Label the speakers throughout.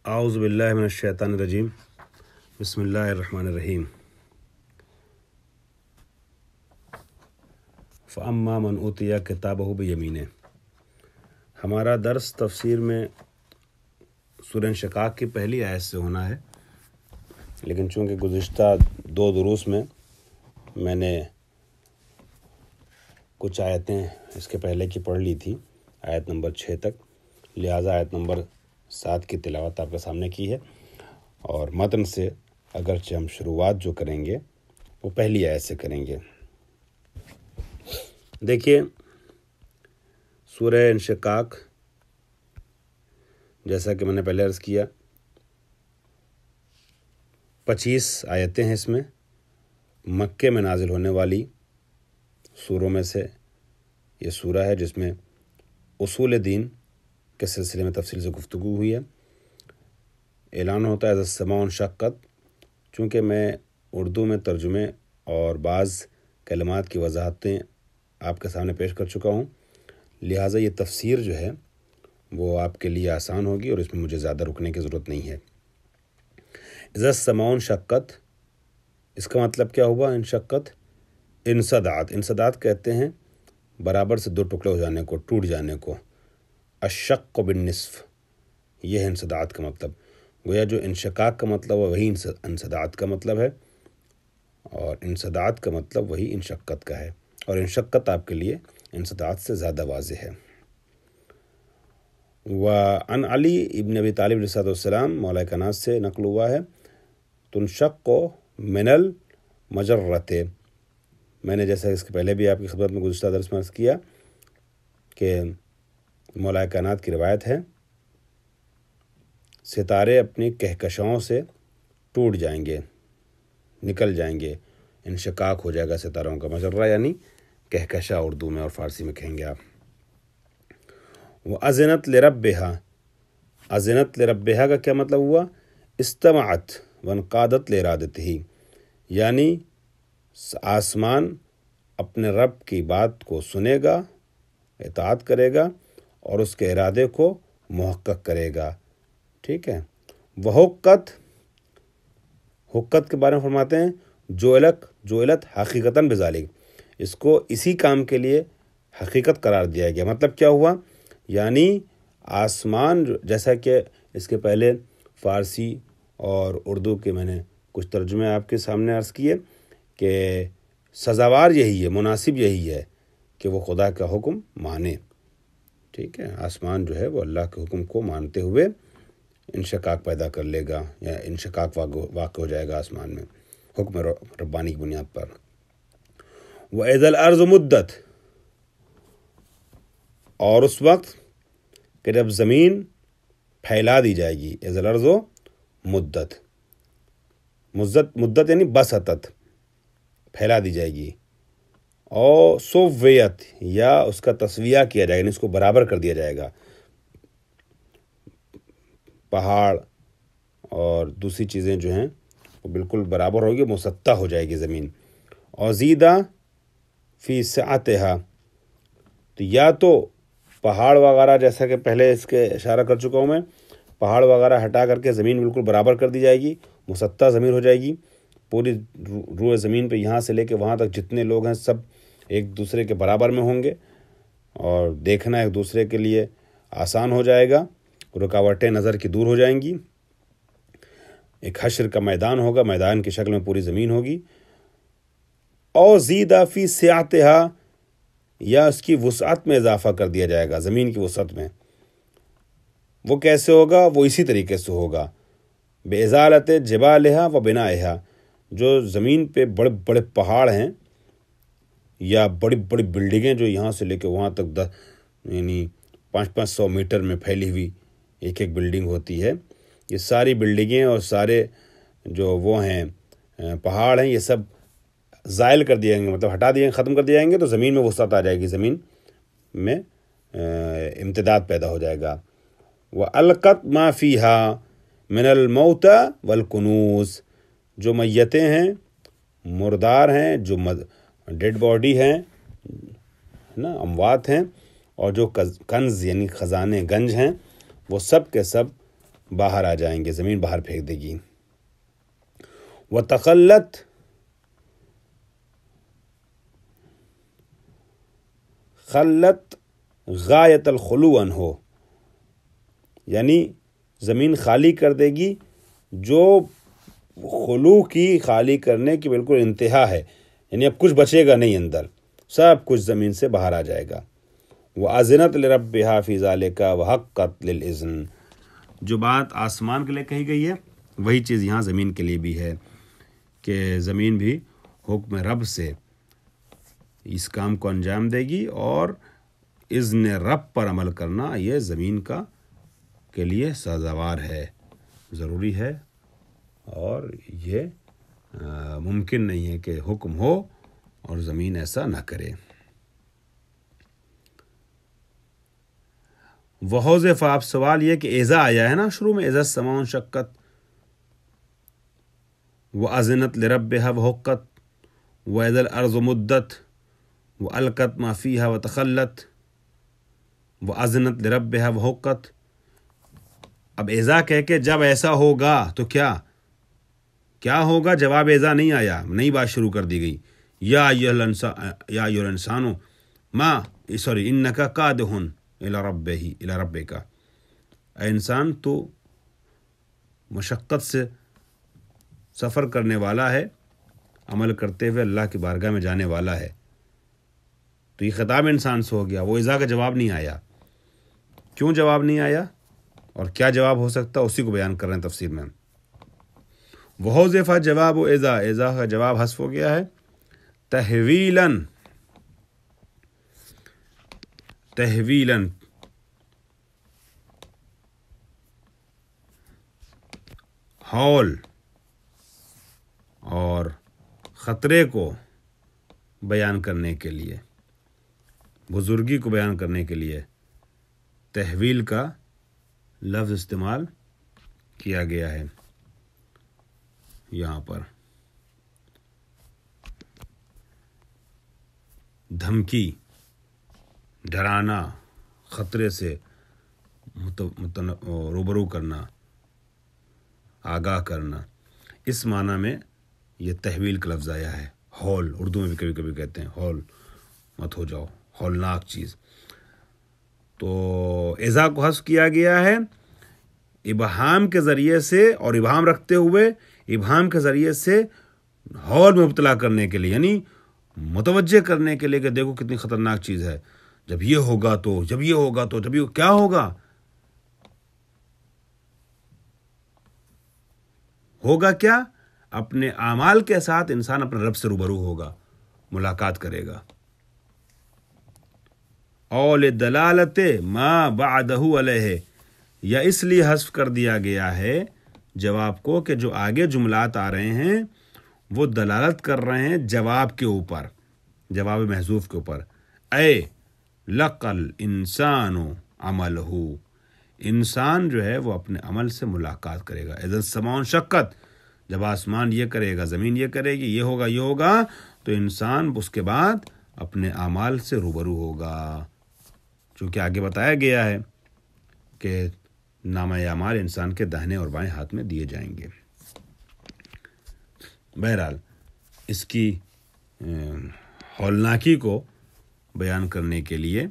Speaker 1: اعوذ باللہ من الشیطان الرجیم بسم اللہ الرحمن الرحیم فاما من اوتی کتابہ بیمینہ۔ ہمارا درس تفسیر میں سورہ انشقاق کی پہلی آیت سے ہونا ہے، لیکن چونکہ گزشتہ 2 دروس میں میں نے کچھ آیتیں اس کے پہلے کی پڑھ لی تھی، آیت نمبر 6 تک، لہٰذا آیت نمبر 7 کی تلاوت آپ کے سامنے کی ہے، اور متن سے اگرچہ ہم شروعات جو کریں گے وہ پہلی آیت سے کریں گے۔ دیکھیے، سورہ انشقاق جیسا کہ میں نے پہلے عرض کیا 25 آیتیں ہیں، اس میں مکے میں نازل ہونے والی سوروں میں سے یہ سورہ ہے جس میں اصول دین کے سلسلے میں تفصیل سے گفتگو ہوئی ہے۔ اعلان ہوتا ہے اذا السماء انشقت، چونکہ میں اردو میں ترجمے اور بعض کلمات کی وضاحتیں آپ کے سامنے پیش کر چکا ہوں، لہٰذا یہ تفسیر جو ہے وہ آپ کے لیے آسان ہوگی اور اس میں مجھے زیادہ رکنے کی ضرورت نہیں ہے۔ اذا السماء انشقت، اس کا مطلب کیا ہوا؟ انشقت انصداد کہتے ہیں برابر سے 2 ٹکڑے ہو جانے کو، ٹوٹ جانے کو۔ الشق بالنصف، یہ ہے انصداد کا مطلب۔ گویا جو انشقاق کا مطلب ہے وہی انصداد کا مطلب ہے، اور انصداد کا مطلب وہی انشقت کا ہے، اور انشقت آپ کے لیے انصداد سے زیادہ واضح ہے۔ وعن علی ابن ابی طالب علیہ السلام، مولا کائنات سے نقل ہوا ہے، تنشق من المجرۃ۔ میں نے جیسا اس کے پہلے بھی آپ کی خدمت میں گزشتہ درس میں عرض کیا کہ مولا کائنات کی روایت ہے، ستارے اپنی کہکشاؤں سے ٹوٹ جائیں گے، نکل جائیں گے، انشقاق ہو جائے گا ستاروں کا۔ مجرہ یعنی کہکشا اردو میں اور فارسی میں کہیں گے آپ۔ وَأَذِنَتْ لِرَبِّهَا، اذنت لربها کا کیا مطلب ہوا؟ استمعت وانقادت لارادتہ، یعنی آسمان اپنے رب کی بات کو سنے گا، اطاعت کرے گا اور اس کے ارادے کو محقق کرے گا، ٹھیک ہے۔ وحقت، حقت کے بارے میں فرماتے ہیں جوئلت حقیقتاً بذالک، اس کو اسی کام کے لیے حقیقت قرار دیا گیا۔ مطلب کیا ہوا؟ یعنی آسمان، جیسا کہ اس کے پہلے فارسی اور اردو کے میں نے کچھ ترجمے آپ کے سامنے عرض کیے کہ سزاوار یہی ہے، مناسب یہی ہے کہ وہ خدا کا حکم مانے، ٹھیک ہے۔ آسمان جو ہے وہ اللہ کے حکم کو مانتے ہوئے انشقاق پیدا کر لے گا، یا انشقاق واقع ہو جائے گا آسمان میں حکم ربانی کی بنیاد پر۔ وَإِذَا الْأَرْضُ مُدَّتْ، اور اس وقت کہ جب زمین پھیلا دی جائے گی۔ اِذَا الْأَرْضُ مُدَّتْ، مدت یعنی بسطت، پھیلا دی جائے گی۔ اور سویت، یا اس کا تسویہ کیا جائے گا، یعنی اس کو برابر کر دیا جائے گا، پہاڑ اور دوسری چیزیں جو ہیں وہ بالکل برابر ہوگی، مسطح ہو جائے گی زمین۔ اور زیدہ فی سعتہا، تو یا تو پہاڑ وغیرہ، جیسا کہ پہلے اس کے اشارہ کر چکا ہوں میں، پہاڑ وغیرہ ہٹا کر کے زمین بالکل برابر کر دی جائے گی، مسطح زمین ہو جائے گی، پوری روئے زمین پہ یہاں سے لے کے وہاں تک جتنے لوگ ہیں سب ایک دوسرے کے برابر میں ہوں گے، اور دیکھنا ایک دوسرے کے لیے آسان ہو جائے گا، رکاوٹیں نظر کی دور ہو جائیں گی۔ ایک حشر کا میدان ہوگا، میدان کی شکل میں پوری زمین ہوگی۔ اور زیدہ فی سعتہا، یا اس کی وسعت میں اضافہ کر دیا جائے گا، زمین کی وسعت میں۔ وہ کیسے ہوگا؟ وہ اسی طریقے سے ہوگا، بِإِزَالَةِ جِبَالِهَا وَبِنَائِهَا، جو زمین پہ بڑے بڑے پہاڑ ہیں یا بڑی بڑی بلڈنگیں جو یہاں سے لے کے وہاں تک یعنی 500 میٹر میں پھیلی ہوئی ایک بلڈنگ ہوتی ہے، یہ ساری بلڈنگیں اور سارے جو وہ ہیں پہاڑ ہیں، یہ سب زائل کر دیے گے، مطلب ہٹا دیے، ختم کر دیے جائیں گے، تو زمین میں وسعت آ جائے گی، زمین میں امتداد پیدا ہو جائے گا۔ وَأَلْقَتْ مَا فِيهَا مِنَ الْمَوْتَى وَالْكُنُوزِ، جو میتیں ہیں، مردار ہیں، جو ڈیڈ باڈی ہیں نا، اموات ہیں، اور جو کنز یعنی خزانے گنج ہیں، وہ سب کے سب باہر آ جائیں گے، زمین باہر پھینک دے گی۔ وتخلت خلت غایت الخلو عنہ، یعنی زمین خالی کر دے گی جو خلو کی خالی کرنے کی بالکل انتہا ہے، یعنی اب کچھ بچے گا نہیں اندر، سب کچھ زمین سے باہر آ جائے گا۔ وَأَذِنَتْ لِرَبِّهَا فِي ذَلِكَ وَحَقَّتْ لِلْإِذْنِ، جو بات آسمان کے لیے کہی گئی ہے وہی چیز یہاں زمین کے لیے بھی ہے کہ زمین بھی حکم رب سے اس کام کو انجام دے گی، اور اذن رب پر عمل کرنا یہ زمین کا کے لیے سازگار ہے، ضروری ہے، اور یہ ممکن نہیں ہے کہ حکم ہو اور زمین ایسا نہ کرے۔ وحوزف، آپ سوال یہ کہ اذا آیا ہے نا شروع میں، اذا السماء انشقت، وَأَذِنَتْ لِرَبِّهَا وَحُقَّتْ، وَإِذَا الْأَرْضُ مُدَّتْ، وَأَلْقَتْ مَا فِيهَا وَتَخَلَّتْ، وَأَذِنَتْ لِرَبِّهَا وَحُقَّتْ۔ اب اذا کہہ کے جب ایسا ہوگا تو کیا ہوگا؟ جواب اذا نہیں آیا، نئی بات شروع کر دی گئی۔ یا ایھا الانسان انک کادح الی ربک، اے انسان تو مشقت سے سفر کرنے والا ہے، عمل کرتے ہوئے اللہ کی بارگاہ میں جانے والا ہے۔ تو یہ خطاب انسان سے ہو گیا، وہ اذا کا جواب نہیں آیا۔ کیوں جواب نہیں آیا اور کیا جواب ہو سکتا، اسی کو بیان کر رہے ہیں تفسیر میں۔ وحذف جواب اذا کا جواب حذف ہو گیا ہے تحویلاً ہول اور خطرے کو بیان کرنے کے لیے، بزرگی کو بیان کرنے کے لیے تحویل کا لفظ استعمال کیا گیا ہے یہاں پر۔ دھمکی، ڈرانا، خطرے سے روبرو کرنا، آگاہ کرنا، اس معنی میں یہ تحویل کا لفظ آیا ہے۔ ہول، اردو میں بھی کبھی کبھی کہتے ہیں ہول مت ہو جاؤ، ہولناک چیز۔ تو اذا کو حذف کیا گیا ہے ابہام کے ذریعے سے، اور ابہام رکھتے ہوئے ابہام کے ذریعے سے ہول میں مبتلا کرنے کے لیے، یعنی متوجہ کرنے کے لیے کہ دیکھو کتنی خطرناک چیز ہے، جب یہ ہوگا تو کیا ہوگا کیا؟ اپنے اعمال کے ساتھ انسان اپنے رب سے روبرو ہوگا، ملاقات کرے گا۔ اول دلالت ما بعدہ علیہ، یا اس لیے حذف کر دیا گیا ہے جواب کو کہ جو آگے جملات آ رہے ہیں وہ دلالت کر رہے ہیں جواب کے اوپر، جواب محذوف کے اوپر۔ اے لقل انسان عملہ، انسان جو ہے وہ اپنے عمل سے ملاقات کرے گا۔ اذا السماء انشقت، جب آسمان یہ کرے گا، زمین یہ کرے گی، یہ ہوگا، تو انسان اس کے بعد اپنے اعمال سے روبرو ہوگا، چونکہ آگے بتایا گیا ہے کہ نامہ اعمال انسان کے داہنے اور بائیں ہاتھ میں دیے جائیں گے۔ بہرحال اس کی ہولناکی کو بیان کرنے کے لیے،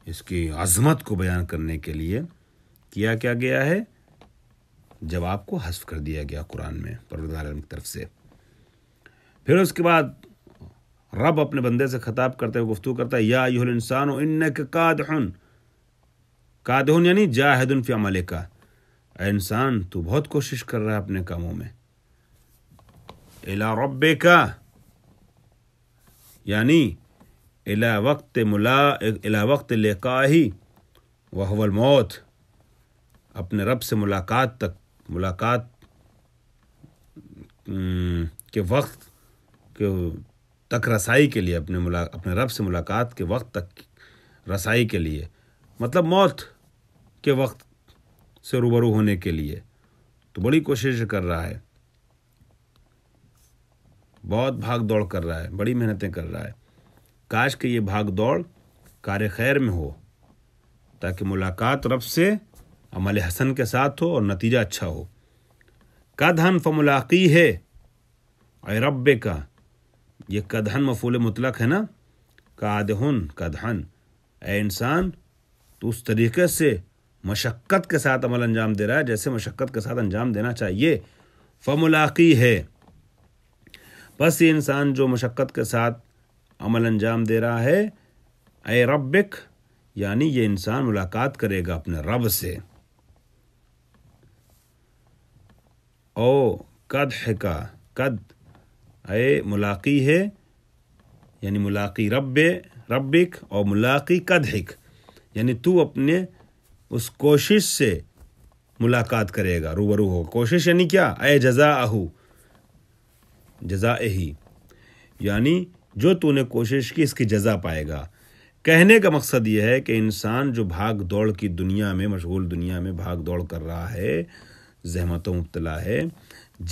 Speaker 1: اس کی عظمت کو بیان کرنے کے لیے کیا گیا ہے، جواب کو حذف کر دیا گیا قرآن میں پروردگار عالم کی طرف سے۔ پھر اس کے بعد رب اپنے بندے سے خطاب کرتے ہوئے گفتگو کرتا ہے، یا ایھا الانسان انک کادح یعنی جاہد فی عملک، اے انسان تو بہت کوشش کر رہا ہے اپنے کاموں میں۔ الی ربک یعنی الی وقت لقائہ وہو الموت، اپنے رب سے ملاقات کے وقت تک رسائی کے لیے، اپنے رب سے ملاقات کے وقت تک رسائی کے لیے، مطلب موت کے وقت سے روبرو ہونے کے لیے تو بڑی کوشش کر رہا ہے، بہت بھاگ دوڑ کر رہا ہے، بڑی محنتیں کر رہا ہے۔ کاش کہ یہ بھاگ دوڑ کار خیر میں ہو، تاکہ ملاقات رب سے عمل حسن کے ساتھ ہو اور نتیجہ اچھا ہو. قدحن فملاقی ہے اے رب کا، یہ قدحن مفعول مطلق ہے نا. قادحن قدحن، اے انسان تو اس طریقے سے مشقت کے ساتھ عمل انجام دے رہا ہے جیسے مشقت کے ساتھ انجام دینا چاہیے. فملاقی ہے، بس یہ انسان جو مشقت کے ساتھ عمل انجام دے رہا ہے، اے ربک یعنی یہ انسان ملاقات کرے گا اپنے رب سے. او قدح کا، قد اے ملاقی ہے یعنی ملاقی ربک، اور ملاقی قدحک یعنی تو اپنے اس کوشش سے ملاقات کرے گا، روبرو ہو. کوشش یعنی کیا؟ اے جزاءہو، جزائہی یعنی جو تو نے کوشش کی اس کی جزا پائے گا. کہنے کا مقصد یہ ہے کہ انسان جو بھاگ دوڑ کی دنیا میں، مشغول دنیا میں بھاگ دوڑ کر رہا ہے، زحمتوں مبتلا ہے،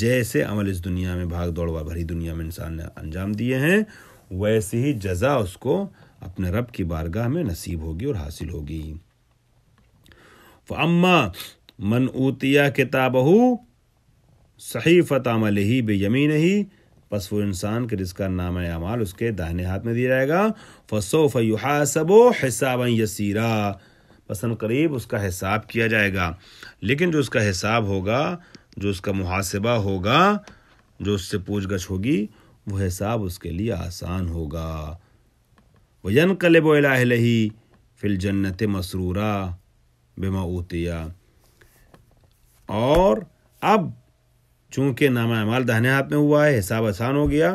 Speaker 1: جیسے عمل اس دنیا میں بھاگ دوڑ بھری دنیا میں انسان نے انجام دیے ہیں، ویسے ہی جزا اس کو اپنے رب کی بارگاہ میں نصیب ہوگی اور حاصل ہوگی. فَأَمَّا مَنْ أُوتِيَ كِتَابَهُ صَحِيفَةَ عَمَلِهِ بِيَمِينِهِ، پس وہ انسان کے جس کا نامہ اعمال اس کے داہنے ہاتھ میں دیا جائے گا. فَسَوْفَ يُحَاسَبُ حِسَابًا يَسِيرًا، پس قریب اس کا حساب کیا جائے گا. لیکن جو اس کا حساب ہوگا، جو اس کا محاسبہ ہوگا، جو اس سے پوچھ گچھ ہوگی، وہ حساب اس کے لیے آسان ہوگا. وَيَنْقَلِبُ إِلَىٰ أَهْلِهِ فِي الْجَنَّةِ مَسْرُورًا بِمَا أُوتِيَ، اور اب چونکہ نامہ اعمال داہنے ہاتھ میں ہوا ہے، حساب آسان ہو گیا،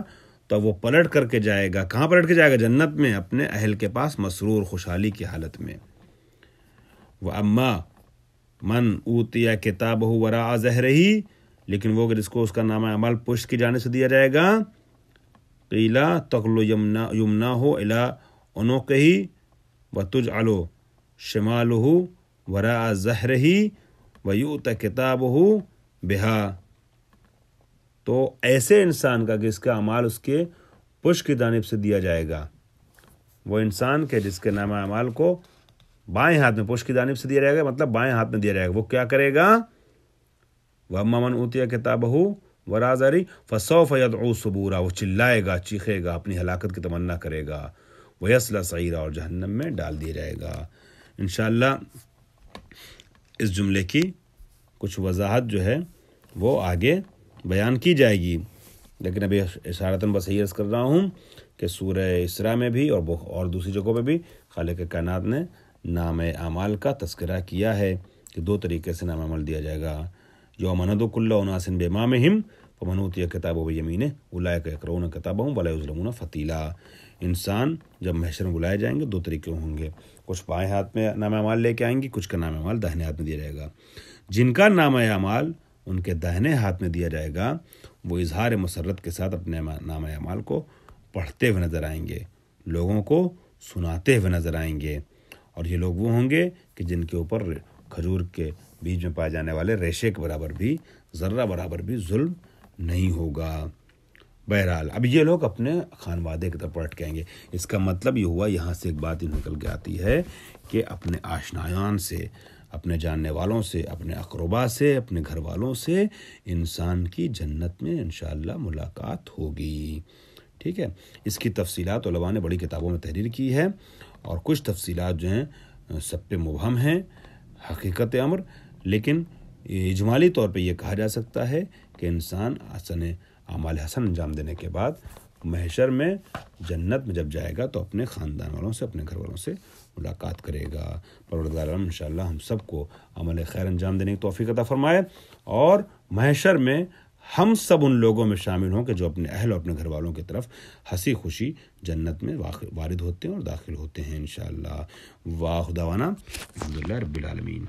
Speaker 1: تو وہ پلٹ کر کے جائے گا. کہاں پلٹ کے جائے گا؟ جنت میں، اپنے اہل کے پاس، مسرور خوشحالی کی حالت میں. وَأَمَّا مَنْ أُوتِيَ كِتَابَهُ وَرَاءَ ظَهْرِهِ، لیکن وہ جس کو اس کا نامہ اعمال پشت کی جانب سے دیا جائے گا. قِيلَ تَغْلُ يُمْنَاهُ إِلَىٰ عُنُقِهِ وَتُجْعَلُ شِمَالُهُ وَرَاءَ ظَهْرِهِ وَيُؤْتَ كِتَابَهُ بِهَا، تو ایسے انسان کا کہ اس کا اعمال اس کے پشت کی جانب سے دیا جائے گا. وہ انسان کے جس کے نامہ اعمال کو بائیں ہاتھ میں پشت کی جانب سے دیا جائے گا، مطلب بائیں ہاتھ میں دیا جائے گا، وہ کیا کرے گا؟ وَأَمَّا مَنْ أُوتِيَ كِتَابَهُ وَرَاءَ ظَهْرِهِ فَسَوْفَ يَدْعُو ثُبُورًا، وہ چلائے گا، چیخے گا، اپنی ہلاکت کی تمنا کرے گا. وَيَصْلَىٰ سَعِيرًا، اور جہنم میں ڈال دیا جائے گا. انشاءاللہ اس جملے کی کچھ وضاحت جو ہے وہ آگے بیان کی جائے گی، لیکن ابھی اشارتاً بس یہ عرض کر رہا ہوں کہ سورہ اسراء میں بھی اور دوسری جگہوں پہ بھی خالق کائنات نے نام اعمال کا تذکرہ کیا ہے کہ دو طریقے سے نام عمل دیا جائے گا. یوم ندعو کل اناس بامامہم فمن اوتی کتابہ بیمینہ اولئک یقرؤون کتابہم ولا یظلمون فتیلا. انسان جب محشر میں بلائے جائیں گے دو طریقے ہوں گے، کچھ بائیں ہاتھ میں نام اعمال لے کے آئیں گے، کچھ کا نام اعمال داہنے ہاتھ میں دیا جائے گا. جن کا نام اعمال ان کے داہنے ہاتھ میں دیا جائے گا وہ اظہار مسرت کے ساتھ اپنے نام اعمال کو پڑھتے ہوئے نظر آئیں گے، لوگوں کو سناتے ہوئے نظر آئیں گے. اور یہ لوگ وہ ہوں گے کہ جن کے اوپر کھجور کے بیج میں پائے جانے والے ریشے کے برابر بھی، ذرہ برابر بھی ظلم نہیں ہوگا. بہرحال اب یہ لوگ اپنے خانوادے کی طرف پلٹ کے آئیں گے. اس کا مطلب یہ ہوا، یہاں سے ایک بات نکل کے آتی ہے کہ اپنے آشنایان سے، اپنے جاننے والوں سے، اپنے اقربا سے، اپنے گھر والوں سے انسان کی جنت میں انشاءاللہ ملاقات ہوگی. ٹھیک ہے، اس کی تفصیلات علماء نے بڑی کتابوں میں تحریر کی ہے، اور کچھ تفصیلات جو ہیں سب پہ مبہم ہیں حقیقت امر، لیکن اجمالی طور پہ یہ کہا جا سکتا ہے کہ انسان اعمال حسن انجام دینے کے بعد محشر میں جنت میں جب جائے گا تو اپنے خاندان والوں سے، اپنے گھر والوں سے ملاقات کرے گا. پروردگار عالم انشاءاللہ ہم سب کو عمل خیر انجام دینے کی توفیق عطا فرمائے، اور محشر میں ہم سب ان لوگوں میں شامل ہوں کہ جو اپنے اہل اور اپنے گھر والوں کی طرف ہنسی خوشی جنت میں وارد ہوتے ہیں اور داخل ہوتے ہیں انشاءاللہ. واخر دعوانا الحمدللہ رب العالمین.